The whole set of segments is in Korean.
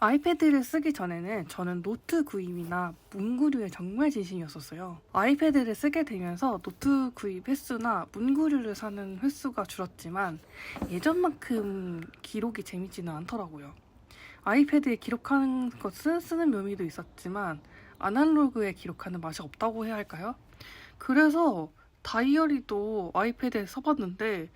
아이패드를 쓰기 전에는 저는 노트 구입이나 문구류에 정말 진심이었었어요. 아이패드를 쓰게 되면서 노트 구입 횟수나 문구류를 사는 횟수가 줄었지만 예전만큼 기록이 재밌지는 않더라고요. 아이패드에 기록하는 것은 쓰는 묘미도 있었지만 아날로그에 기록하는 맛이 없다고 해야 할까요? 그래서 다이어리도 아이패드에 써봤는데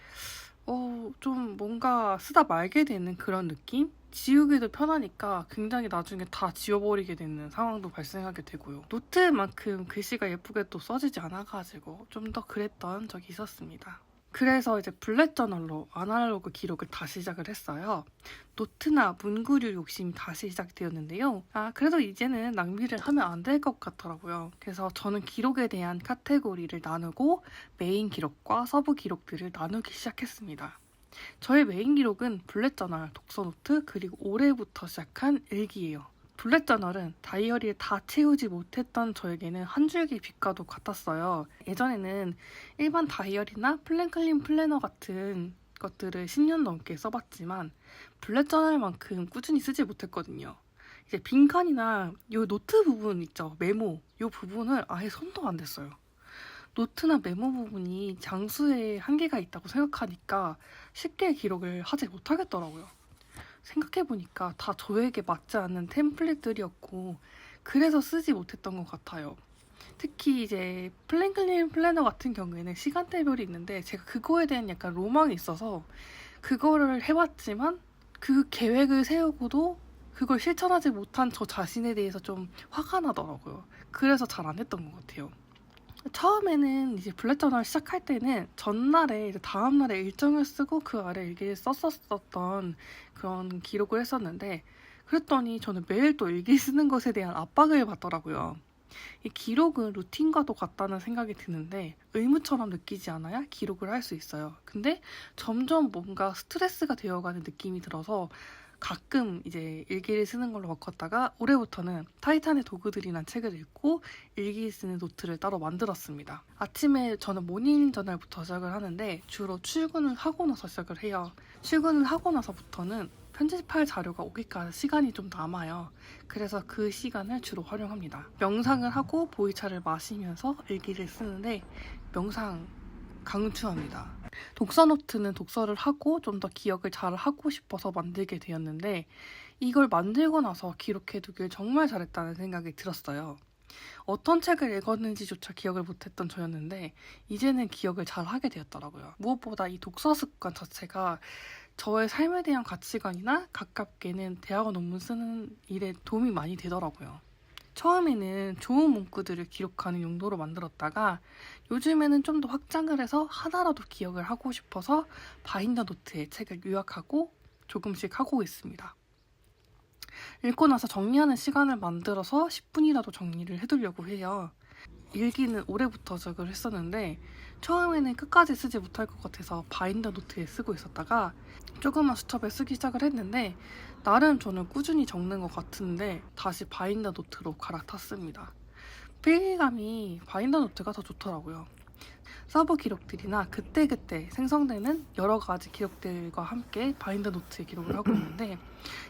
좀 뭔가 쓰다 말게 되는 그런 느낌? 지우기도 편하니까 굉장히 나중에 다 지워버리게 되는 상황도 발생하게 되고요. 노트만큼 글씨가 예쁘게 또 써지지 않아가지고 좀 더 그랬던 적이 있었습니다. 그래서 이제 블랙 저널로 아날로그 기록을 다시 시작을 했어요. 노트나 문구류 욕심이 다시 시작되었는데요. 그래도 이제는 낭비를 하면 안 될 것 같더라고요. 그래서 저는 기록에 대한 카테고리를 나누고 메인 기록과 서브 기록들을 나누기 시작했습니다. 저의 메인 기록은 블랙 저널, 독서 노트, 그리고 올해부터 시작한 일기예요. 블랙 저널은 다이어리에 다 채우지 못했던 저에게는 한 줄기 빛과도 같았어요. 예전에는 일반 다이어리나 플랭클린 플래너 같은 것들을 10년 넘게 써봤지만 블랙 저널만큼 꾸준히 쓰지 못했거든요. 이제 빈칸이나 요 노트 부분 있죠, 메모, 요 부분을 아예 손도 안 댔어요. 노트나 메모 부분이 장수에 한계가 있다고 생각하니까 쉽게 기록을 하지 못하겠더라고요. 생각해보니까 다 저에게 맞지 않는 템플릿들이었고 그래서 쓰지 못했던 것 같아요. 특히 이제 플랭클린 플래너 같은 경우에는 시간대별이 있는데 제가 그거에 대한 약간 로망이 있어서 그거를 해봤지만 그 계획을 세우고도 그걸 실천하지 못한 저 자신에 대해서 좀 화가 나더라고요. 그래서 잘 안 했던 것 같아요. 처음에는 이제 블랙 저널 시작할 때는 전날에 이제 다음날에 일정을 쓰고 그 아래 일기를 썼었던 그런 기록을 했었는데 그랬더니 저는 매일 또 일기 쓰는 것에 대한 압박을 받더라고요. 이 기록은 루틴과도 같다는 생각이 드는데 의무처럼 느끼지 않아야 기록을 할 수 있어요. 근데 점점 뭔가 스트레스가 되어가는 느낌이 들어서 가끔 이제 일기를 쓰는 걸로 바꿨다가 올해부터는 타이탄의 도구들이란 책을 읽고 일기 쓰는 노트를 따로 만들었습니다. 아침에 저는 모닝 저널부터 시작을 하는데 주로 출근을 하고 나서 시작을 해요. 출근을 하고 나서부터는 편집할 자료가 오기까지 시간이 좀 남아요. 그래서 그 시간을 주로 활용합니다. 명상을 하고 보이차를 마시면서 일기를 쓰는데 명상 강추합니다. 독서 노트는 독서를 하고 좀 더 기억을 잘 하고 싶어서 만들게 되었는데 이걸 만들고 나서 기록해두길 정말 잘했다는 생각이 들었어요. 어떤 책을 읽었는지조차 기억을 못했던 저였는데 이제는 기억을 잘 하게 되었더라고요. 무엇보다 이 독서 습관 자체가 저의 삶에 대한 가치관이나 가깝게는 대학원 논문 쓰는 일에 도움이 많이 되더라고요. 처음에는 좋은 문구들을 기록하는 용도로 만들었다가 요즘에는 좀 더 확장을 해서 하나라도 기억을 하고 싶어서 바인더 노트에 책을 요약하고 조금씩 하고 있습니다. 읽고 나서 정리하는 시간을 만들어서 10분이라도 정리를 해두려고 해요. 일기는 올해부터 시작을 했었는데 처음에는 끝까지 쓰지 못할 것 같아서 바인더 노트에 쓰고 있었다가 조그만 수첩에 쓰기 시작을 했는데 나름 저는 꾸준히 적는 것 같은데 다시 바인더 노트로 갈아탔습니다. 필기감이 바인더 노트가 더 좋더라고요. 서브 기록들이나 그때그때 생성되는 여러 가지 기록들과 함께 바인더 노트에 기록을 하고 있는데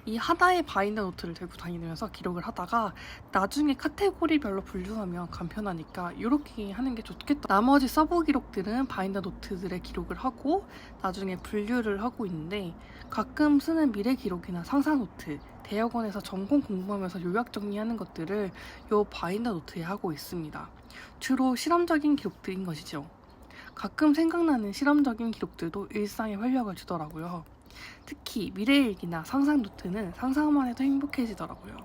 이 하나의 바인더 노트를 들고 다니면서 기록을 하다가 나중에 카테고리별로 분류하면 간편하니까 이렇게 하는 게 좋겠다. 나머지 서브 기록들은 바인더 노트들의 기록을 하고 나중에 분류를 하고 있는데 가끔 쓰는 미래 기록이나 상상 노트, 대학원에서 전공 공부하면서 요약 정리하는 것들을 이 바인더 노트에 하고 있습니다. 주로 실험적인 기록들인 것이죠. 가끔 생각나는 실험적인 기록들도 일상에 활력을 주더라고요. 특히 미래일기나 상상 노트는 상상만 해도 행복해지더라고요.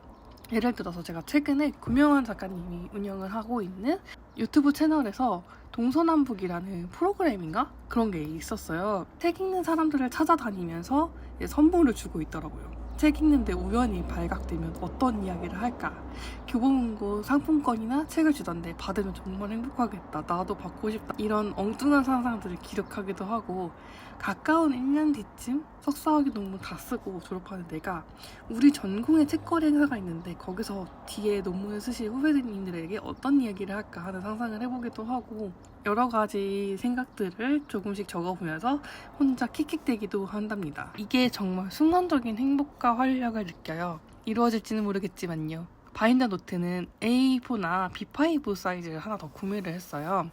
예를 들어서 제가 최근에 구명환 작가님이 운영을 하고 있는 유튜브 채널에서 동서남북이라는 프로그램인가? 그런 게 있었어요. 책 읽는 사람들을 찾아다니면서 선물을 주고 있더라고요. 책 읽는데 우연히 발각되면 어떤 이야기를 할까? 교보문고 상품권이나 책을 주던데 받으면 정말 행복하겠다. 나도 받고 싶다. 이런 엉뚱한 상상들을 기록하기도 하고 가까운 1년 뒤쯤 석사학위 논문 다 쓰고 졸업하는 내가 우리 전공의 책거리 행사가 있는데 거기서 뒤에 논문을 쓰실 후배님들에게 어떤 이야기를 할까 하는 상상을 해보기도 하고 여러 가지 생각들을 조금씩 적어보면서 혼자 킥킥대기도 한답니다. 이게 정말 순간적인 행복과 활력을 느껴요. 이루어질지는 모르겠지만요. 바인더 노트는 A4나 B5 사이즈를 하나 더 구매를 했어요.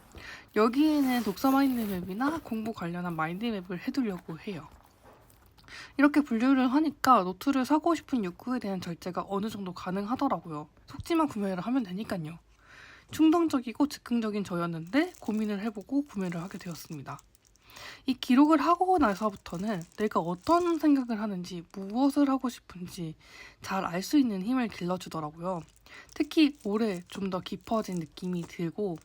여기에는 독서 마인드맵이나 공부 관련한 마인드맵을 해두려고 해요. 이렇게 분류를 하니까 노트를 사고 싶은 욕구에 대한 절제가 어느 정도 가능하더라고요. 속지만 구매를 하면 되니까요. 충동적이고 즉흥적인 저였는데 고민을 해보고 구매를 하게 되었습니다. 이 기록을 하고 나서부터는 내가 어떤 생각을 하는지, 무엇을 하고 싶은지 잘 알 수 있는 힘을 길러주더라고요. 특히 올해 좀 더 깊어진 느낌이 들고,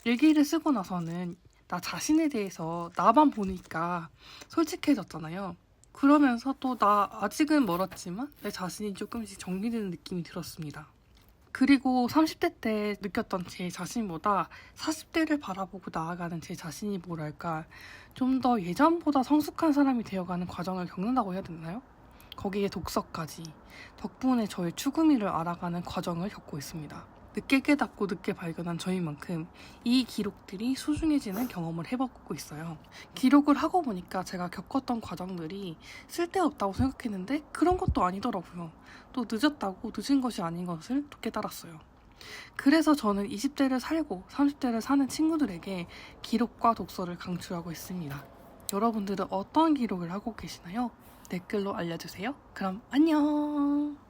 일기를 쓰고 나서는 나 자신에 대해서 나만 보니까 솔직해졌잖아요. 그러면서 또 나 아직은 멀었지만 내 자신이 조금씩 정리되는 느낌이 들었습니다. 그리고 30대 때 느꼈던 제 자신보다 40대를 바라보고 나아가는 제 자신이 뭐랄까 좀 더 예전보다 성숙한 사람이 되어가는 과정을 겪는다고 해야 되나요? 거기에 독서까지 덕분에 저의 추구미를 알아가는 과정을 겪고 있습니다. 늦게 깨닫고 늦게 발견한 저인 만큼 이 기록들이 소중해지는 경험을 해보고 있어요. 기록을 하고 보니까 제가 겪었던 과정들이 쓸데없다고 생각했는데 그런 것도 아니더라고요. 또 늦었다고 늦은 것이 아닌 것을 또 깨달았어요. 그래서 저는 20대를 살고 30대를 사는 친구들에게 기록과 독서를 강추하고 있습니다. 여러분들은 어떤 기록을 하고 계시나요? 댓글로 알려주세요. 그럼 안녕!